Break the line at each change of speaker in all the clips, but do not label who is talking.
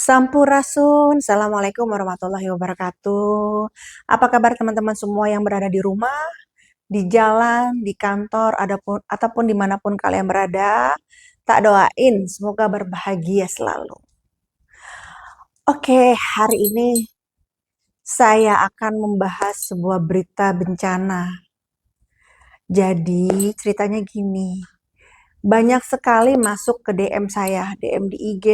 Sampurasun, Assalamualaikum warahmatullahi wabarakatuh. Apa kabar teman-teman semua yang berada di rumah, di jalan, di kantor, ataupun dimanapun kalian berada? Tak doain, semoga berbahagia selalu. Oke, hari ini saya akan membahas sebuah berita bencana. Jadi ceritanya gini, banyak sekali masuk ke DM saya, DM di IG,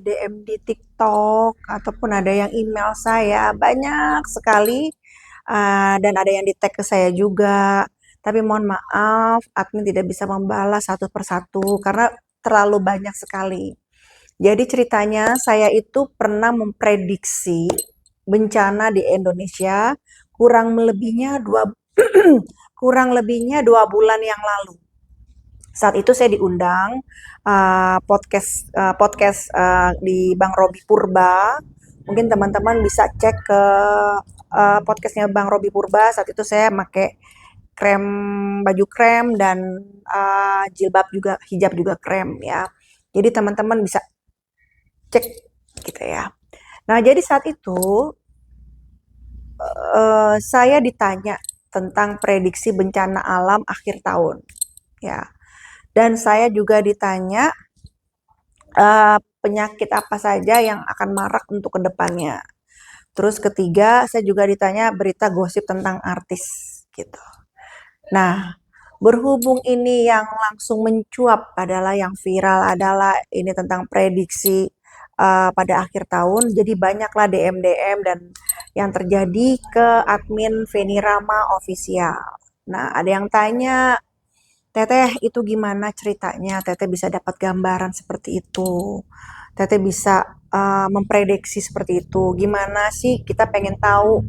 DM di TikTok, ataupun ada yang email saya, banyak sekali, dan ada yang di tag ke saya juga. Tapi mohon maaf, admin tidak bisa membalas satu persatu karena terlalu banyak sekali. Jadi ceritanya saya itu pernah memprediksi bencana di Indonesia kurang lebihnya 2 bulan yang lalu. Saat itu saya diundang podcast di Bang Robi Purba. Mungkin teman-teman bisa cek ke podcastnya Bang Robi Purba. Saat itu saya pakai baju krem dan jilbab juga, hijab juga krem ya. Jadi teman-teman bisa cek gitu ya. Nah, jadi saat itu saya ditanya tentang prediksi bencana alam akhir tahun ya. Dan saya juga ditanya penyakit apa saja yang akan marak untuk kedepannya. Terus ketiga, saya juga ditanya berita gosip tentang artis gitu. Nah, berhubung ini yang langsung mencuap adalah yang viral adalah ini tentang prediksi pada akhir tahun. Jadi banyaklah DM-DM dan yang terjadi ke admin Feni Rama Official. Nah, ada yang tanya, Teteh itu gimana ceritanya? Teteh bisa dapat gambaran seperti itu. Teteh bisa memprediksi seperti itu. Gimana sih? Kita pengen tahu.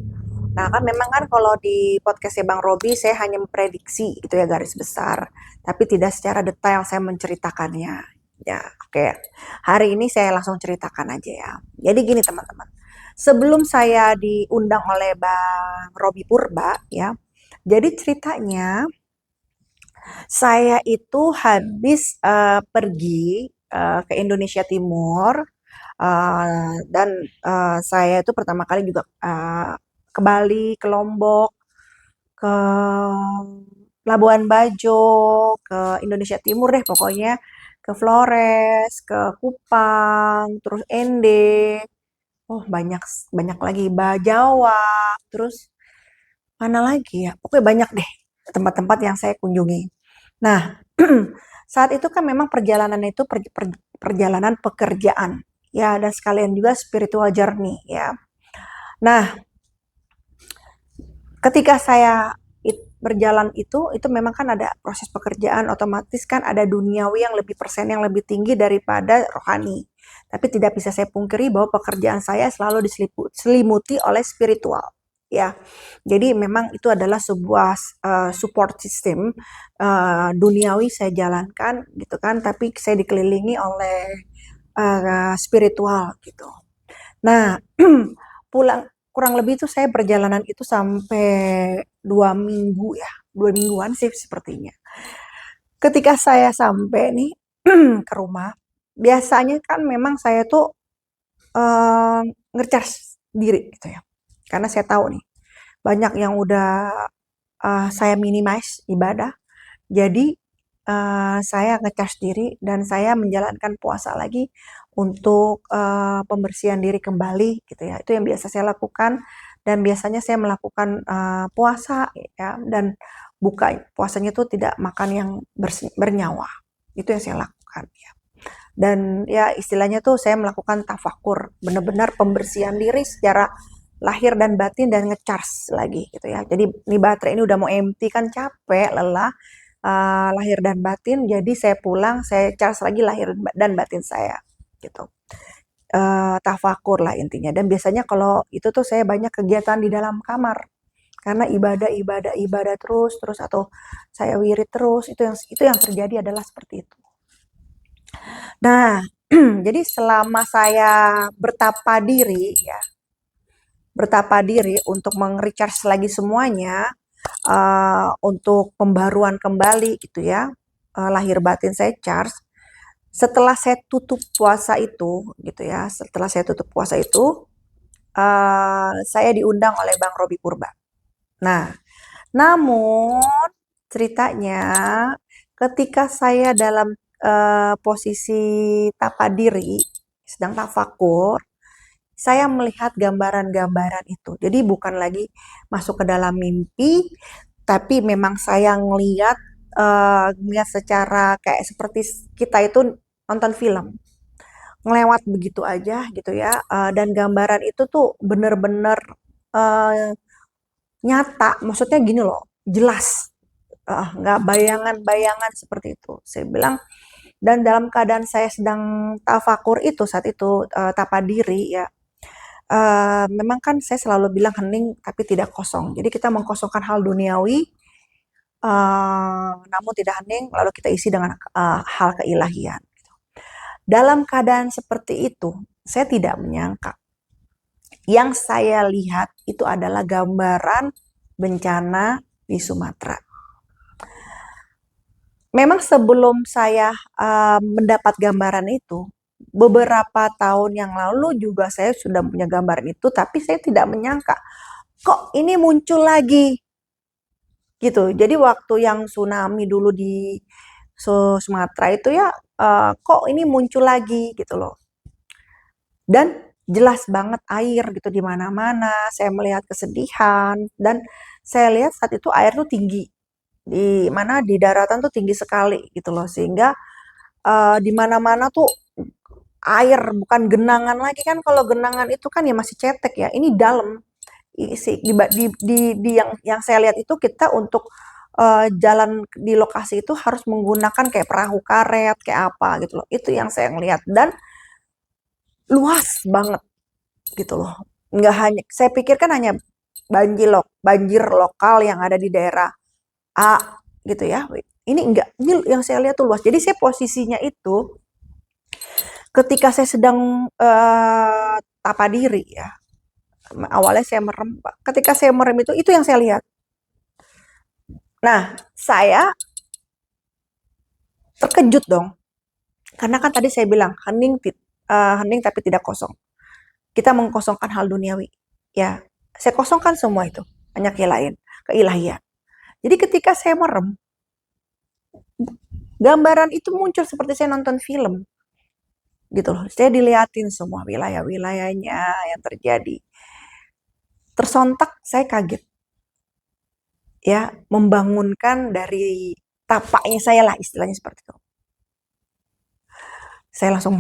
Nah, kan memang kan kalau di podcastnya Bang Robi, saya hanya memprediksi itu ya garis besar. Tapi tidak secara detail saya menceritakannya. Ya, oke. Hari ini saya langsung ceritakan aja ya. Jadi gini teman-teman. Sebelum saya diundang oleh Bang Robi Purba ya. Jadi ceritanya saya itu habis pergi ke Indonesia Timur dan saya itu pertama kali juga ke Bali, ke Lombok, ke Labuan Bajo, ke Indonesia Timur deh pokoknya, ke Flores, ke Kupang, terus Ende, oh banyak banyak lagi, Jawa, terus mana lagi ya? Pokoknya banyak deh tempat-tempat yang saya kunjungi. Nah, saat itu kan memang perjalanan itu perjalanan pekerjaan, ya, dan sekalian juga spiritual journey, ya. Nah, ketika saya berjalan itu memang kan ada proses pekerjaan, otomatis kan ada duniawi yang lebih persen yang lebih tinggi daripada rohani. Tapi tidak bisa saya pungkiri bahwa pekerjaan saya selalu diselimuti oleh spiritual. Ya, jadi memang itu adalah sebuah support system duniawi saya jalankan gitu kan, tapi saya dikelilingi oleh spiritual gitu. Nah, pulang kurang lebih itu saya perjalanan itu sampai 2 minggu ya, 2 mingguan sih sepertinya. Ketika saya sampai nih ke rumah, biasanya kan memang saya tuh eh, ngecas diri gitu ya, karena saya tahu nih banyak yang udah saya minimize ibadah, jadi saya ngecas diri dan saya menjalankan puasa lagi untuk pembersihan diri kembali gitu ya. Itu yang biasa saya lakukan dan biasanya saya melakukan puasa ya dan buka puasanya itu tidak makan yang bernyawa. Itu yang saya lakukan ya. Dan ya istilahnya tuh saya melakukan tafakur, benar-benar pembersihan diri secara lahir dan batin dan ngecharge lagi gitu ya. Jadi ini baterai ini udah mau empty kan capek, lelah, lahir dan batin. Jadi saya pulang, saya charge lagi lahir dan batin saya gitu. Tafakur lah intinya. Dan biasanya kalau itu tuh saya banyak kegiatan di dalam kamar karena ibadah terus atau saya wirid terus itu yang terjadi adalah seperti itu. Nah, jadi selama saya bertapa diri untuk meng-recharge lagi semuanya, untuk pembaruan kembali gitu ya, lahir batin saya charge. Setelah saya tutup puasa itu, gitu ya, setelah saya tutup puasa itu, saya diundang oleh Bang Robi Purba. Nah, namun ceritanya ketika saya dalam posisi tapadiri, sedang tafakur, saya melihat gambaran-gambaran itu. Jadi bukan lagi masuk ke dalam mimpi, tapi memang saya ngelihat secara kayak seperti kita itu nonton film, ngelewat begitu aja gitu ya. Dan gambaran itu tuh bener-bener eh, nyata, maksudnya gini loh, jelas. Nggak bayangan-bayangan seperti itu. Saya bilang, dan dalam keadaan saya sedang tafakur itu saat itu tapadiri ya. Memang kan saya selalu bilang hening tapi tidak kosong. Jadi kita mengkosongkan hal duniawi, namun tidak hening, lalu kita isi dengan hal keilahian. Dalam keadaan seperti itu, saya tidak menyangka. Yang saya lihat itu adalah gambaran bencana di Sumatera. Memang sebelum saya mendapat gambaran itu, beberapa tahun yang lalu juga saya sudah punya gambaran itu, tapi saya tidak menyangka kok ini muncul lagi gitu. Jadi waktu yang tsunami dulu di Sumatera itu ya, kok ini muncul lagi gitu loh. Dan jelas banget air gitu di mana-mana. Saya melihat kesedihan dan saya lihat saat itu air tuh tinggi, di mana di daratan tuh tinggi sekali gitu loh, sehingga di mana-mana tuh air, bukan genangan lagi. Kan kalau genangan itu kan ya masih cetek ya, ini dalam. Di yang saya lihat itu kita untuk jalan di lokasi itu harus menggunakan kayak perahu karet kayak apa gitu loh, itu yang saya lihat. Dan luas banget gitu loh, nggak hanya saya pikirkan hanya banjir lokal yang ada di daerah A gitu ya, ini enggak, ini yang saya lihat tuh luas. Jadi saya posisinya itu ketika saya sedang tapa diri ya, awalnya saya merem. Ketika saya merem itu yang saya lihat. Nah, saya terkejut dong, karena kan tadi saya bilang hening tapi tidak kosong. Kita mengkosongkan hal duniawi, ya. Saya kosongkan semua itu, hanya keilahian. Jadi ketika saya merem, gambaran itu muncul seperti saya nonton film, gitu loh. Saya dilihatin semua wilayah-wilayahnya yang terjadi. Tersontak saya kaget, ya, membangunkan dari tapaknya saya lah, istilahnya seperti itu. Saya langsung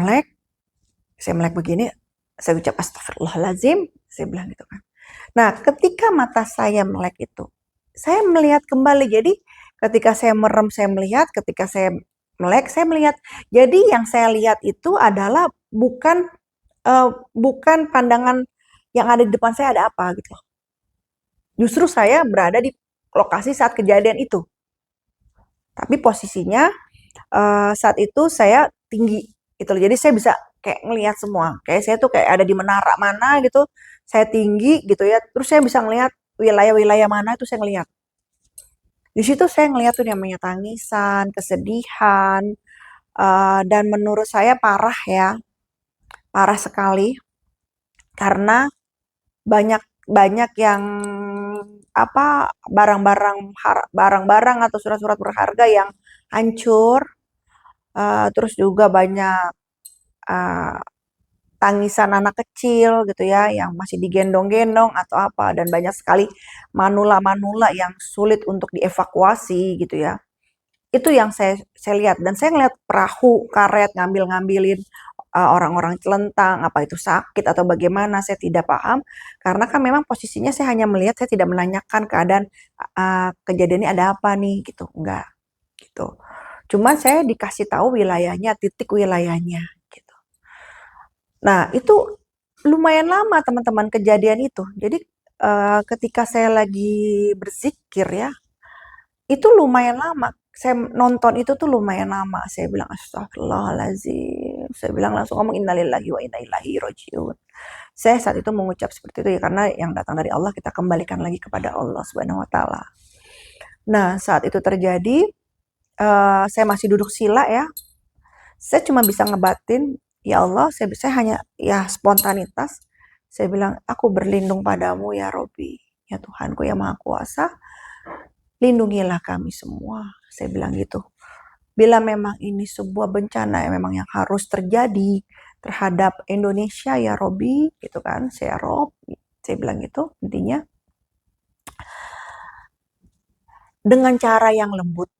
saya melek begini, saya ucap astagfirullahaladzim, saya bilang gitu kan. Nah, ketika mata saya melek itu, saya melihat kembali. Jadi ketika saya merem saya melihat, ketika saya melek saya melihat. Jadi yang saya lihat itu adalah bukan pandangan yang ada di depan saya ada apa gitu. Justru saya berada di lokasi saat kejadian itu. Tapi posisinya saat itu saya tinggi gitu. Jadi saya bisa kayak ngelihat semua. Kayak saya tuh kayak ada di menara mana gitu. Saya tinggi gitu ya. Terus saya bisa ngelihat wilayah-wilayah mana itu saya ngelihat. Di situ saya ngelihat tuh namanya tangisan, kesedihan, dan menurut saya parah ya, parah sekali karena banyak banyak yang apa barang-barang atau surat-surat berharga yang hancur. Terus juga banyak uh, tangisan anak kecil gitu ya yang masih digendong-gendong atau apa, dan banyak sekali manula-manula yang sulit untuk dievakuasi gitu ya. Itu yang saya lihat, dan saya ngeliat perahu karet ngambil-ngambilin orang-orang celentang, apa itu sakit atau bagaimana saya tidak paham, karena kan memang posisinya saya hanya melihat, saya tidak menanyakan keadaan kejadian ini ada apa nih gitu, enggak gitu. Cuman saya dikasih tahu wilayahnya, titik wilayahnya gitu. Nah, itu lumayan lama teman-teman kejadian itu. Jadi ketika saya lagi berzikir ya, itu lumayan lama. Saya nonton itu tuh lumayan lama. Saya bilang astagfirullahaladzim. Saya bilang langsung ngomong innalillahi wa inna ilaihi rajiun. Saya saat itu mengucap seperti itu ya, karena yang datang dari Allah kita kembalikan lagi kepada Allah Subhanahu wa taala. Nah, saat itu terjadi, saya masih duduk sila ya. Saya cuma bisa ngebatin, ya Allah, saya hanya ya spontanitas. Saya bilang, aku berlindung padamu ya Robi, ya Tuhanku yang Maha Kuasa, lindungilah kami semua. Saya bilang gitu. Bila memang ini sebuah bencana yang memang yang harus terjadi terhadap Indonesia ya Robi, gitu kan, saya bilang gitu intinya dengan cara yang lembut.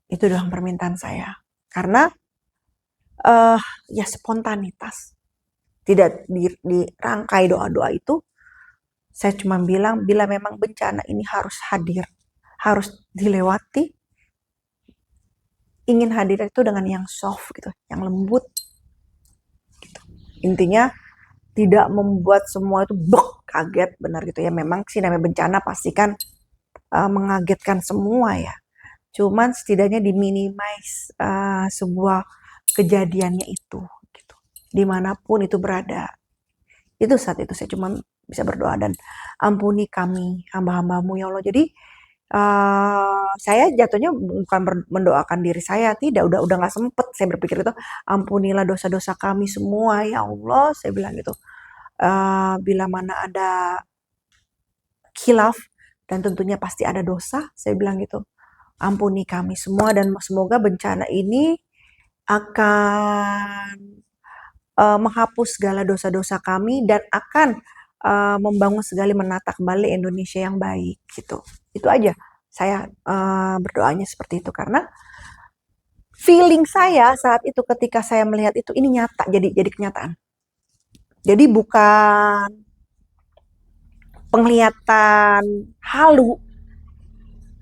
Itu dalam permintaan saya. Karena ya spontanitas. Tidak dirangkai doa-doa itu. Saya cuma bilang bila memang bencana ini harus hadir, harus dilewati, ingin hadir itu dengan yang soft gitu, yang lembut. Gitu. Intinya tidak membuat semua itu kaget, benar gitu ya. Memang sih namanya bencana pasti kan mengagetkan semua ya. Cuman setidaknya diminimize sebuah kejadiannya itu, gitu. Dimanapun itu berada. Itu saat itu saya cuma bisa berdoa dan ampuni kami hamba-hambamu ya Allah. Jadi saya jatuhnya bukan mendoakan diri saya, tidak, udah nggak sempet saya berpikir itu. Ampunilah dosa-dosa kami semua ya Allah, saya bilang gitu. Bila mana ada khilaf dan tentunya pasti ada dosa, saya bilang gitu. Ampuni kami semua dan semoga bencana ini akan menghapus segala dosa-dosa kami dan akan membangun sekali, menata kembali Indonesia yang baik gitu. Itu aja. Saya berdoanya seperti itu karena feeling saya saat itu ketika saya melihat itu ini nyata, jadi kenyataan. Jadi bukan penglihatan halu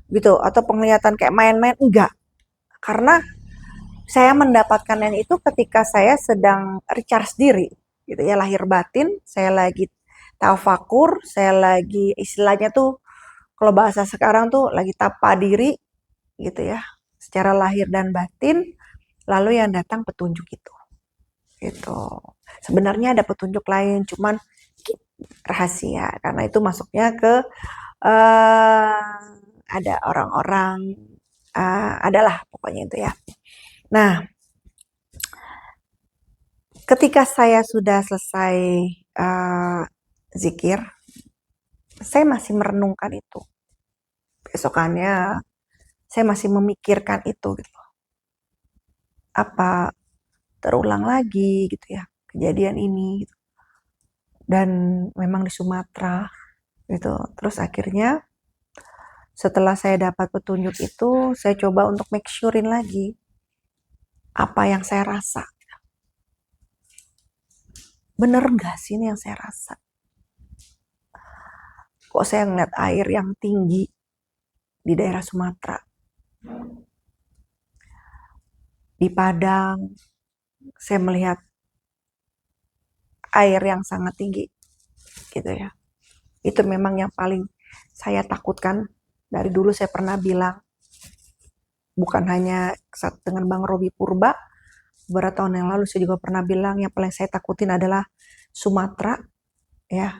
gitu atau penglihatan kayak main-main, enggak. Karena saya mendapatkan yang itu ketika saya sedang recharge diri gitu ya, lahir batin, saya lagi tafakur, saya lagi istilahnya tuh kalau bahasa sekarang tuh lagi tapa diri gitu ya, secara lahir dan batin, lalu yang datang petunjuk itu gitu. Sebenarnya ada petunjuk lain, cuman rahasia karena itu masuknya ke ada orang-orang, adalah pokoknya itu ya. Nah, ketika saya sudah selesai zikir, saya masih merenungkan itu. Besokannya saya masih memikirkan itu gitu. Apa terulang lagi gitu ya kejadian ini gitu. Dan memang di Sumatera gitu. Terus akhirnya setelah saya dapat petunjuk itu, saya coba untuk make surein lagi apa yang saya rasa. Bener gak sih ini yang saya rasa? Kok saya ngeliat air yang tinggi di daerah Sumatera? Di Padang, saya melihat air yang sangat tinggi, gitu ya. Itu memang yang paling saya takutkan. Dari dulu saya pernah bilang, bukan hanya dengan Bang Robi Purba, beberapa tahun yang lalu saya juga pernah bilang yang paling saya takutin adalah Sumatera, ya,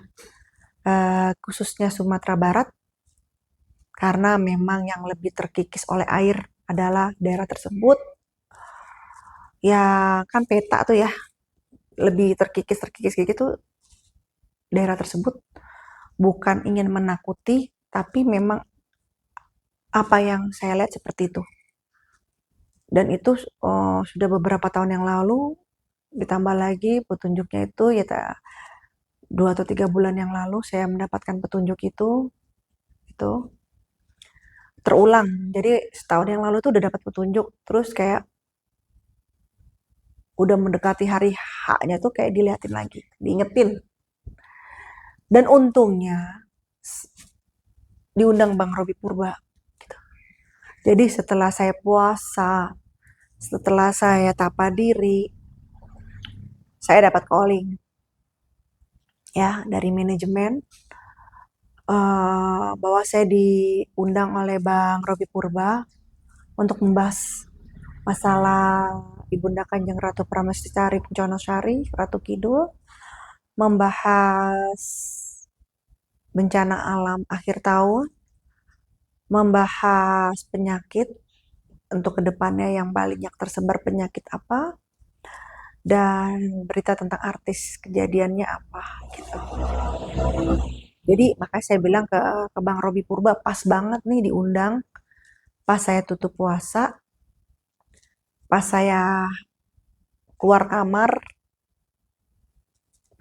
khususnya Sumatera Barat, karena memang yang lebih terkikis oleh air adalah daerah tersebut. Ya kan peta tuh ya, lebih terkikis gitu daerah tersebut. Bukan ingin menakuti, tapi memang apa yang saya lihat seperti itu. Dan itu sudah beberapa tahun yang lalu, ditambah lagi petunjuknya itu ya 2 atau 3 bulan yang lalu saya mendapatkan petunjuk itu terulang. Jadi setahun yang lalu tuh udah dapat petunjuk, terus kayak udah mendekati hari H-nya tuh kayak dilihatin lagi, diingetin. Dan untungnya diundang Bang Robi Purba. Gitu. Jadi setelah saya puasa, setelah saya tapa diri, saya dapat calling ya dari manajemen bahwa saya diundang oleh Bang Robi Purba untuk membahas masalah Ibunda Kanjeng Ratu Prameswari Punconosari, Ratu Kidul, membahas bencana alam akhir tahun, membahas penyakit, untuk kedepannya yang banyak tersebar penyakit apa, dan berita tentang artis kejadiannya apa gitu. Jadi makanya saya bilang ke Bang Robi Purba, pas banget nih diundang, pas saya tutup puasa, pas saya keluar kamar,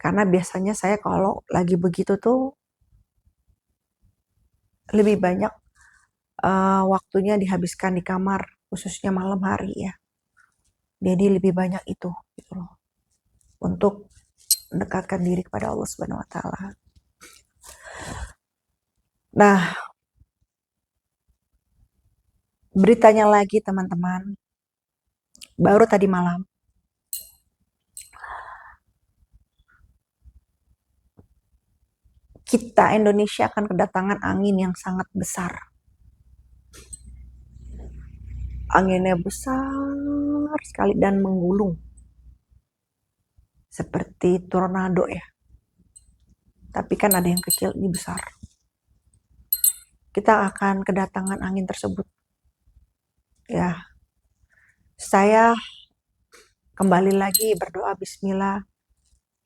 karena biasanya saya kalau lagi begitu tuh lebih banyak waktunya dihabiskan di kamar, khususnya malam hari ya. Jadi lebih banyak itu gitu loh, untuk mendekatkan diri kepada Allah Subhanahu wa taala. Nah, beritanya lagi teman-teman, baru tadi malam kita Indonesia akan kedatangan angin yang sangat besar. Anginnya besar sekali dan menggulung. Seperti tornado ya. Tapi kan ada yang kecil, ini besar. Kita akan kedatangan angin tersebut. Ya. Saya kembali lagi berdoa bismillah.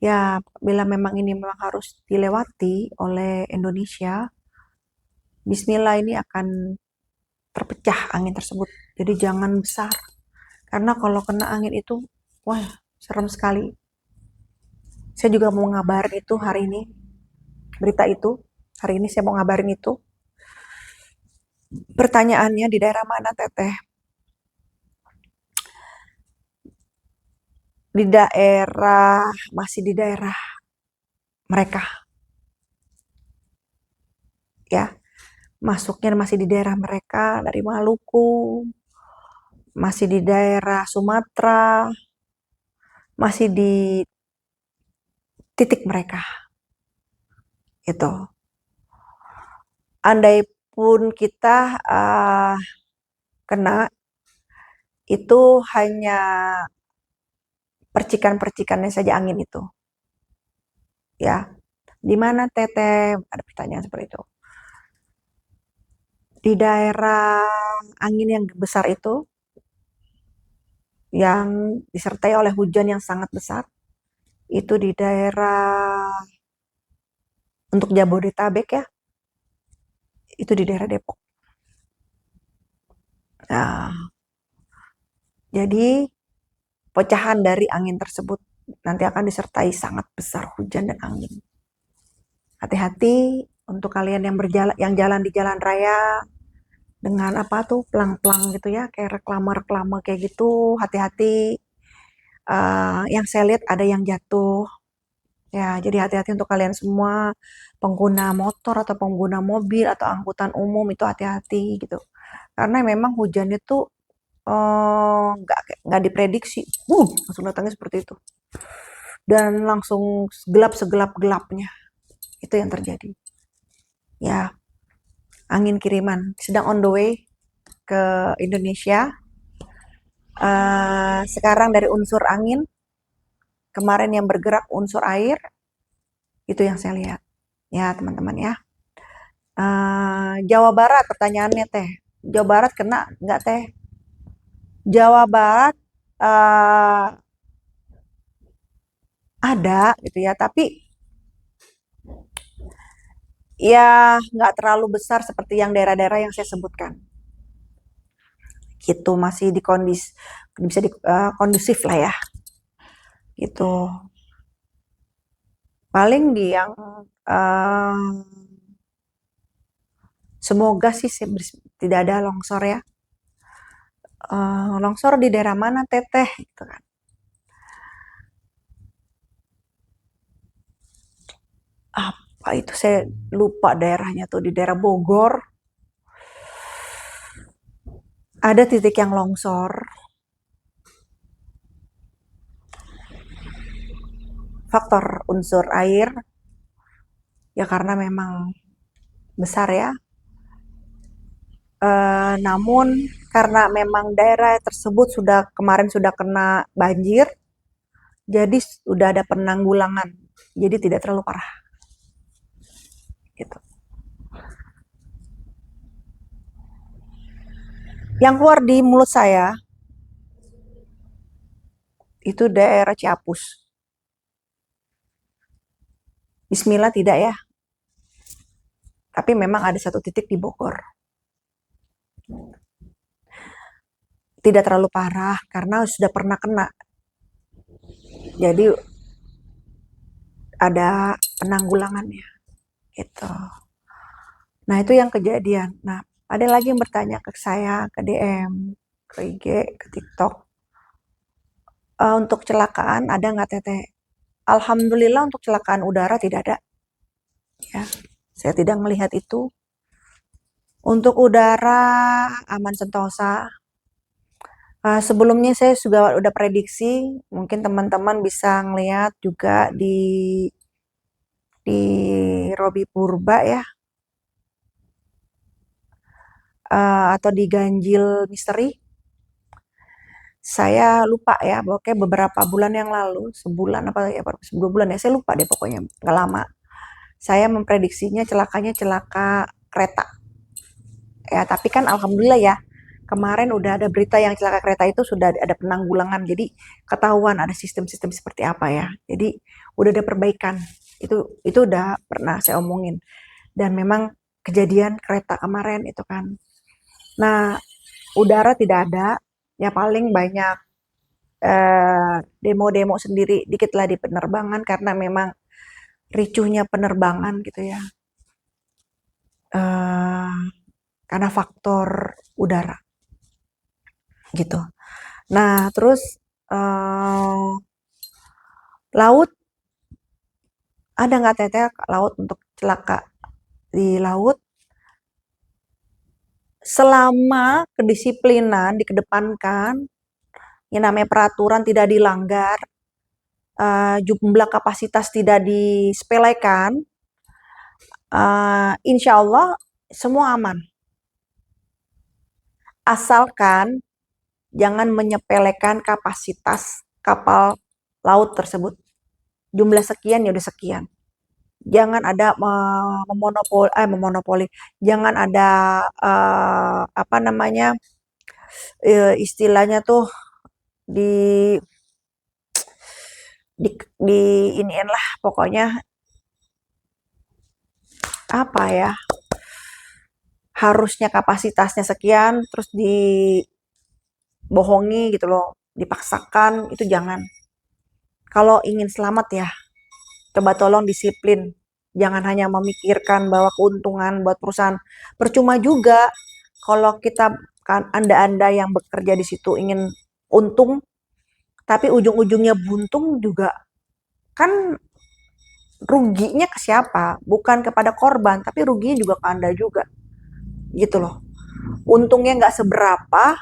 Ya, bila memang ini memang harus dilewati oleh Indonesia, bismillah ini akan terpecah angin tersebut. Jadi jangan besar. Karena kalau kena angin itu, wah, serem sekali. Saya juga mau ngabarin itu hari ini, berita itu. Hari ini saya mau ngabarin itu. Pertanyaannya di daerah mana, Teteh? Masih di daerah mereka. Ya, masuknya masih di daerah mereka, dari Maluku, masih di daerah Sumatera, masih di titik mereka. Itu. Andai pun kita kena, itu hanya percikan-percikannya saja angin itu. Ya, di mana Teteh? Ada pertanyaan seperti itu. Di daerah angin yang besar itu, yang disertai oleh hujan yang sangat besar, itu di daerah untuk Jabodetabek ya, itu di daerah Depok. Nah, jadi pecahan dari angin tersebut nanti akan disertai sangat besar hujan dan angin. Hati-hati untuk kalian yang jalan di jalan raya dengan apa tuh pelang-pelang gitu ya, kayak reklame-reklame kayak gitu. Hati-hati. Yang saya lihat ada yang jatuh. Ya, jadi hati-hati untuk kalian semua pengguna motor atau pengguna mobil atau angkutan umum, itu hati-hati gitu. Karena memang hujannya tuh nggak diprediksi, langsung datangnya seperti itu. Dan langsung gelap segelap-gelapnya. Itu yang terjadi. Ya, angin kiriman sedang on the way ke Indonesia. Sekarang dari unsur angin, kemarin yang bergerak unsur air, itu yang saya lihat. Ya, teman-teman ya. Jawa Barat pertanyaannya Teh. Jawa Barat kena nggak Teh? Jawa Barat ada gitu ya, tapi ya nggak terlalu besar seperti yang daerah-daerah yang saya sebutkan. Gitu, masih bisa kondusif lah ya. Gitu. Paling di yang semoga sih tidak ada longsor ya. Longsor di daerah mana Teteh? Gitu kan. Apa itu saya lupa daerahnya tuh, di daerah Bogor. Ada titik yang longsor. Faktor unsur air ya karena memang besar ya. Namun karena memang daerah tersebut kemarin sudah kena banjir, jadi sudah ada penanggulangan, jadi tidak terlalu parah. Gitu. Yang keluar di mulut saya itu daerah Ciapus. Bismillah tidak ya, tapi memang ada satu titik di Bogor. Tidak terlalu parah karena sudah pernah kena. Jadi ada penanggulangannya gitu. Nah, itu yang kejadian. Nah, ada lagi yang bertanya ke saya, ke DM, ke IG, ke TikTok. Untuk kecelakaan ada nggak Teteh? Alhamdulillah untuk kecelakaan udara tidak ada. Ya, saya tidak melihat itu. Untuk udara aman sentosa. Sebelumnya saya juga udah prediksi, mungkin teman-teman bisa ngelihat juga di Robi Purba ya, atau di Ganjil Misteri. Saya lupa ya, pokoknya beberapa bulan yang lalu, sebulan apa ya, 2 bulan ya, saya lupa deh pokoknya, nggak lama. Saya memprediksinya celakanya celaka kereta. Ya, tapi kan alhamdulillah ya, kemarin udah ada berita yang celaka kereta itu sudah ada penanggulangan, jadi ketahuan ada sistem-sistem seperti apa ya. Jadi udah ada perbaikan. Itu udah pernah saya omongin. Dan memang kejadian kereta kemarin itu kan. Nah, udara tidak ada, ya paling banyak demo-demo sendiri dikit lah di penerbangan karena memang ricuhnya penerbangan gitu ya. Eh, karena faktor udara gitu. Nah, terus laut ada nggak Teteh laut untuk celaka di laut? Selama kedisiplinan dikedepankan, yang namanya peraturan tidak dilanggar, jumlah kapasitas tidak disepelekan, insya Allah semua aman. Asalkan jangan menyepelekan kapasitas kapal laut tersebut. Jumlah sekian ya udah sekian. Jangan ada memonopoli, jangan ada apa namanya istilahnya tuh di di iniin lah pokoknya apa ya, harusnya kapasitasnya sekian terus dibohongi gitu loh, dipaksakan, itu jangan. Kalau ingin selamat ya coba tolong disiplin, jangan hanya memikirkan bahwa keuntungan buat perusahaan. Percuma juga kalau kita kan anda-anda yang bekerja di situ ingin untung tapi ujung-ujungnya buntung juga, kan ruginya ke siapa? Bukan kepada korban, tapi ruginya juga ke Anda juga. Gitu loh. Untungnya nggak seberapa,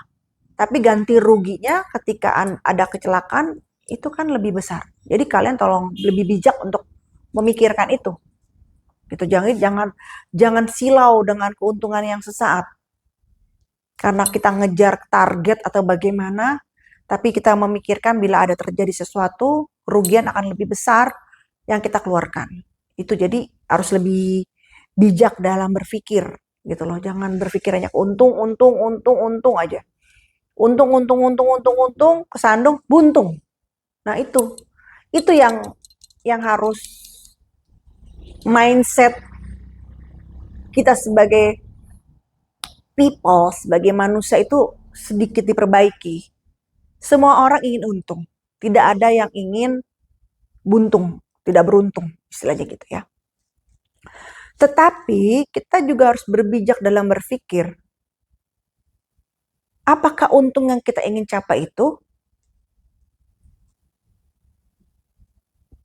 tapi ganti ruginya ketika ada kecelakaan itu kan lebih besar. Jadi kalian tolong lebih bijak untuk memikirkan itu. Gitu, jangan jangan jangan silau dengan keuntungan yang sesaat. Karena kita ngejar target atau bagaimana, tapi kita memikirkan bila ada terjadi sesuatu, kerugian akan lebih besar yang kita keluarkan. Itu jadi harus lebih bijak dalam berpikir gitu loh. Jangan berpikir hanya untung aja. Untung, kesandung, buntung. Nah, itu yang harus mindset kita sebagai people, sebagai manusia itu sedikit diperbaiki. Semua orang ingin untung. Tidak ada yang ingin buntung, tidak beruntung, istilahnya gitu ya. Tetapi kita juga harus berbijak dalam berpikir. Apakah untung yang kita ingin capai itu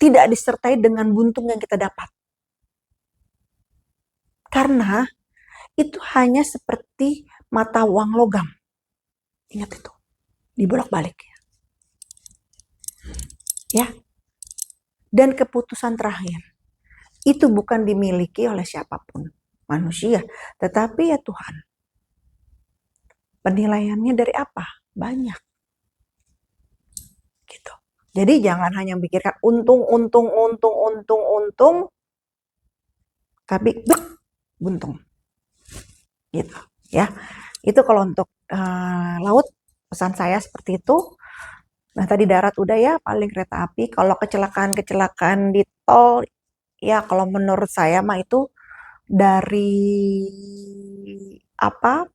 tidak disertai dengan buntung yang kita dapat? Karena itu hanya seperti mata uang logam. Ingat itu, dibolak-balik ya. Dan keputusan terakhir itu bukan dimiliki oleh siapapun manusia, tetapi ya Tuhan. Penilaiannya dari apa? Banyak. Gitu. Jadi jangan hanya memikirkan untung, tapi buntung. Gitu ya. Itu kalau untuk laut, pesan saya seperti itu. Nah, tadi darat udah ya, paling kereta api. Kalau kecelakaan-kecelakaan di tol, ya kalau menurut saya mah itu dari apa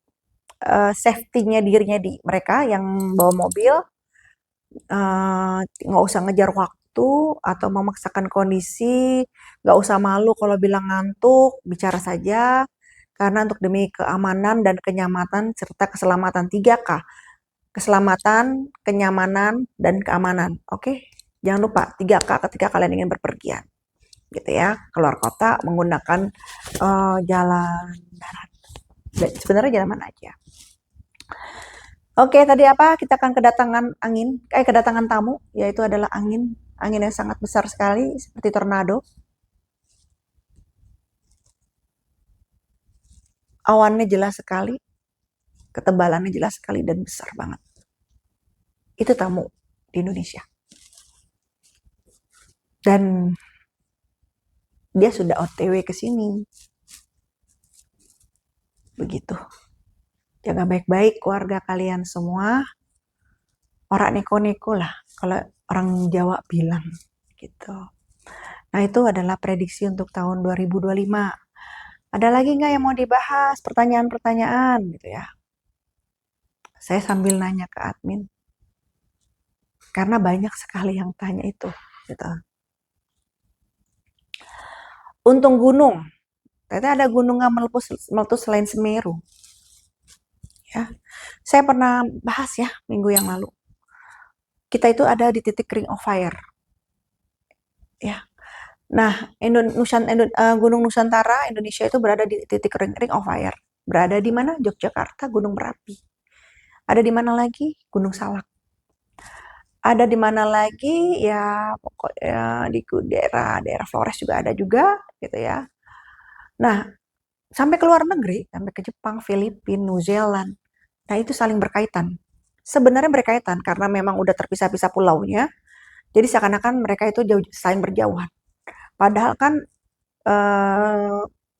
safety-nya dirinya di mereka yang bawa mobil, nggak usah ngejar waktu atau memaksakan kondisi, nggak usah malu kalau bilang ngantuk, bicara saja. Karena untuk demi keamanan dan kenyamanan serta keselamatan 3K. Keselamatan, kenyamanan, dan keamanan. Oke? Jangan lupa 3K ketika kalian ingin berpergian. Gitu ya. Keluar kota menggunakan jalan darat. Sebenarnya jalan mana aja. Oke, tadi apa? Kita akan kedatangan tamu, yaitu adalah angin yang sangat besar sekali, seperti tornado. Awannya jelas sekali, ketebalannya jelas sekali, dan besar banget. Itu tamu di Indonesia. Dan dia sudah OTW ke sini. Begitu. Jaga baik-baik keluarga kalian semua. Ora neko-neko lah, kalau orang Jawa bilang. Gitu. Nah, itu adalah prediksi untuk tahun 2025. Ada lagi nggak yang mau dibahas? Pertanyaan-pertanyaan gitu ya. Saya sambil nanya ke admin. Karena banyak sekali yang tanya itu. Gitu. Untung gunung. Ternyata ada gunung yang meletus selain Semeru. Ya. Saya pernah bahas ya minggu yang lalu. Kita itu ada di titik ring of fire. Ya. Nah, Gunung Nusantara Indonesia itu berada di titik ring of fire. Berada di mana? Yogyakarta, Gunung Merapi. Ada di mana lagi? Gunung Salak. Ada di mana lagi? Ya, pokoknya di daerah Flores juga ada juga, gitu ya. Nah, sampai ke luar negeri, sampai ke Jepang, Filipina, New Zealand. Nah, itu saling berkaitan. Sebenarnya berkaitan karena memang udah terpisah-pisah pulaunya. Jadi seakan-akan mereka itu saling berjauhan. Padahal kan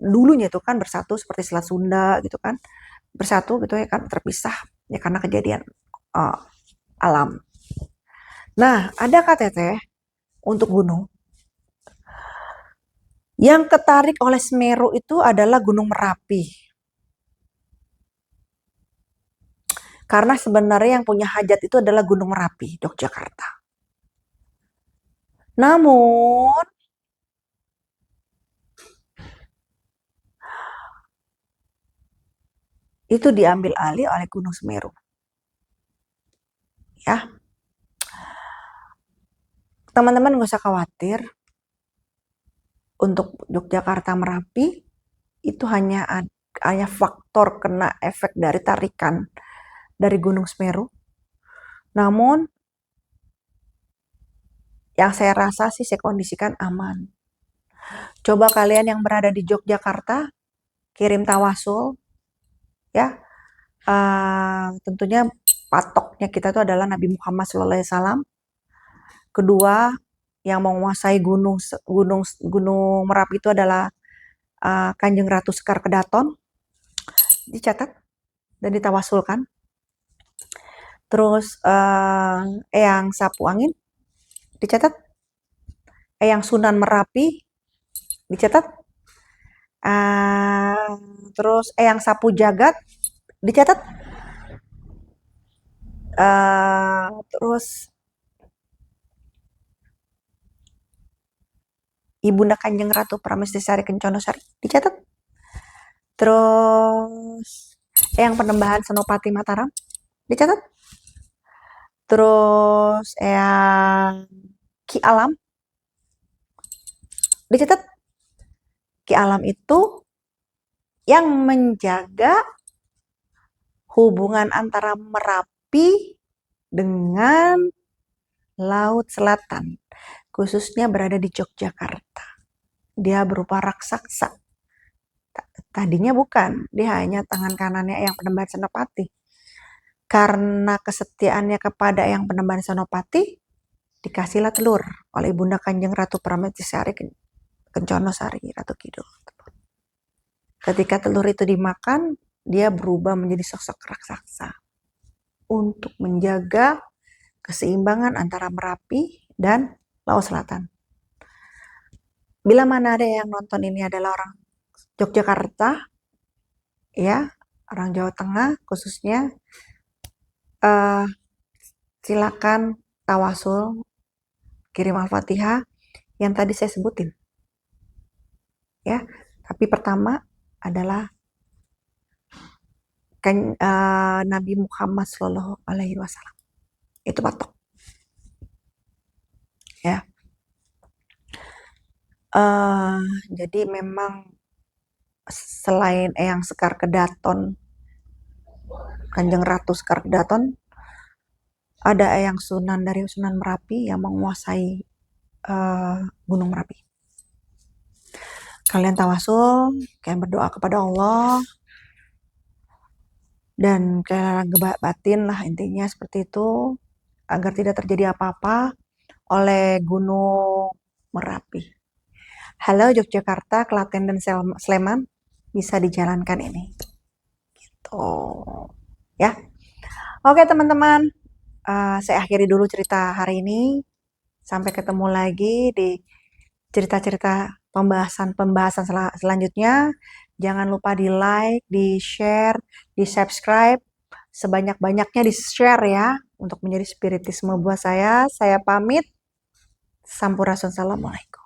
dulunya itu kan bersatu seperti Selat Sunda gitu kan. Bersatu gitu ya kan, terpisah ya karena kejadian alam. Nah, ada KTT untuk gunung. Yang ketarik oleh Semeru itu adalah Gunung Merapi. Karena sebenarnya yang punya hajat itu adalah Gunung Merapi, Yogyakarta. Namun, itu diambil alih oleh Gunung Semeru. Ya. Teman-teman nggak usah khawatir. Untuk Yogyakarta Merapi, itu hanya faktor kena efek dari tarikan dari Gunung Semeru. Namun, yang saya rasa sih saya kondisikan aman. Coba kalian yang berada di Yogyakarta, kirim tawasul, ya. Tentunya patoknya kita itu adalah Nabi Muhammad SAW. Kedua, yang menguasai gunung Merapi itu adalah Kanjeng Ratu Sekar Kedaton. Dicatat dan ditawasulkan. Terus Eyang Sapu Angin dicatat. Eyang Sunan Merapi dicatat. Terus Eyang Sapu Jagat dicatat. Terus Ibunda Kanjeng Ratu Pramestisari Kenconosari dicatat. Terus Eyang Penembahan Senopati Mataram dicatat. Terus Eyang Ki Alam dicatat. Ki Alam itu yang menjaga hubungan antara Merapi dengan Laut Selatan, khususnya berada di Yogyakarta. Dia berupa raksasa. Tadinya bukan, dia hanya tangan kanannya Eyang Penembahan Senopati. Karena kesetiaannya kepada Eyang Penembahan Senopati, dikasihlah telur oleh Ibunda Kanjeng Ratu Pramestisari Kenconosari, Ratu Kidul. Ketika telur itu dimakan, dia berubah menjadi sosok raksasa untuk menjaga keseimbangan antara Merapi dan Laut Selatan. Bila mana ada yang nonton ini adalah orang Yogyakarta, ya, orang Jawa Tengah khususnya, silakan tawasul, kirim Al-Fatihah yang tadi saya sebutin. Ya, tapi pertama adalah Nabi Muhammad Shallallahu Alaihi Wasallam. Itu patok. Ya. Jadi memang selain Eyang Sekar Kedaton, Kanjeng Ratu Sekar Kedaton, ada Eyang Sunan dari Sunan Merapi yang menguasai Gunung Merapi. Kalian tawasul, kalian berdoa kepada Allah, dan kalian batin lah, intinya seperti itu, agar tidak terjadi apa-apa oleh Gunung Merapi. Halo Yogyakarta, Klaten, dan Sleman, bisa dijalankan ini. Gitu. Ya. Oke teman-teman, saya akhiri dulu cerita hari ini. Sampai ketemu lagi di cerita-cerita pembahasan selanjutnya. Jangan lupa di like, di share, di subscribe, sebanyak-banyaknya di share ya, untuk menjadi spiritisme buat saya. Saya pamit. Sampurasun, assalamualaikum.